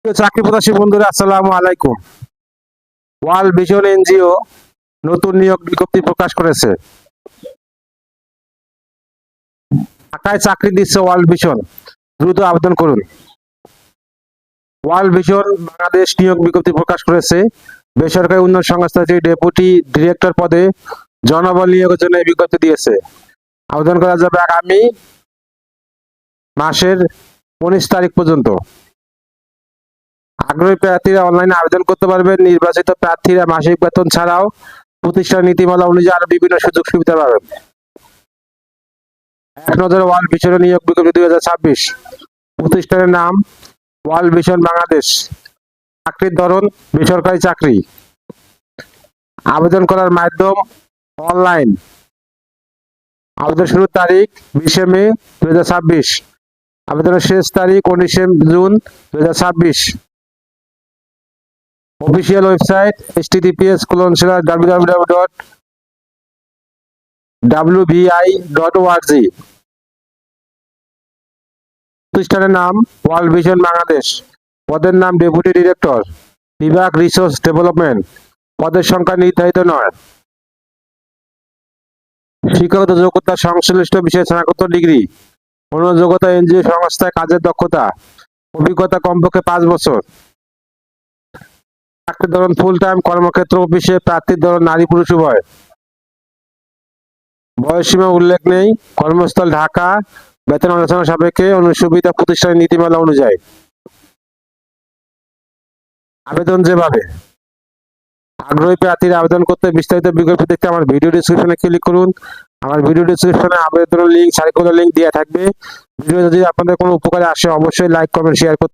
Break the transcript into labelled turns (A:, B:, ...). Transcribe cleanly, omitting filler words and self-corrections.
A: চাকরি প্রত্যাশী বন্ধুরা, আসসালামু আলাইকুম। ওয়ার্ল্ড ভিশন এনজিও নতুন নিয়োগ বিজ্ঞপ্তি প্রকাশ করেছে। ঢাকায় চাকরি দিচ্ছে ওয়ার্ল্ড ভিশন, দ্রুত আবেদন করুন। ওয়ার্ল্ড ভিশন বাংলাদেশ নিয়োগ বিজ্ঞপ্তি প্রকাশ করেছে। বেসরকারি উন্নয়ন সংস্থাটি ডেপুটি ডিরেক্টর পদে জনবল নিয়োগের জন্য এই বিজ্ঞপ্তি দিয়েছে। আবেদন করা যাবে আগামী মাসের 19 তারিখ পর্যন্ত। আগ্রহী প্রার্থীরা অনলাইনে আবেদন করতে পারবেন। নির্বাচিত প্রার্থীরা মাসিক বেতন ছাড়াও প্রতিষ্ঠান নীতিমালা অনুযায়ী আরো বিভিন্ন সুযোগ সুবিধা পাবেন। এক নজরে ওয়ার্ল্ড ভিশন নিয়োগ বিজ্ঞপ্তি 2026। প্রতিষ্ঠানের নাম ওয়ার্ল্ড ভিশন বাংলাদেশ। চাকরির ধরন বেসরকারি চাকরি। আবেদন করার মাধ্যম অনলাইন। আবেদন শুরুর তারিখ 20 মে 2026। আবেদনের শেষ তারিখ 19 জুন 2026। Official website https://www.wvi.org। প্রতিষ্ঠানের নাম ওয়ার্ল্ড ভিশন বাংলাদেশ। পদের নাম ডেপুটি ডিরেক্টর, বিভাগ রিসোর্স ডেভেলপমেন্ট। পদের সংখ্যা নির্ধারিত নয়। শিক্ষাগত যোগ্যতা সংশ্লিষ্ট বিষয়ে স্নাতকোত্তর ডিগ্রি। অন্য যোগ্যতা এনজিও সংস্থায় কাজের দক্ষতা, অভিজ্ঞতা কমপক্ষে 5 বছর। চাকরির ধরন ফুল টাইম, কর্মক্ষেত্র অফিসে। প্রার্থীর ধরন নারী পুরুষ উভয়। বয়সসীমা উল্লেখ নেই। কর্মস্থল ঢাকা। বেতন আলোচনা সাপেক্ষে, সুবিধা প্রতিষ্ঠানের নীতিমালা অনুযায়ী। আবেদন যেভাবে। আগ্রহী প্রার্থীরা আবেদন করতে বিস্তারিত বিজ্ঞপ্তি দেখতে আমার ভিডিও ডেসক্রিপশনে ক্লিক করুন। আমার ভিডিও ডেসক্রিপশনে আবেদনের লিঙ্ক, সার্কুলার লিঙ্ক দেওয়া থাকবে। ভিডিও যদি আপনাদের কোনো উপকারে আসে অবশ্যই লাইক, কমেন্ট, শেয়ার করতে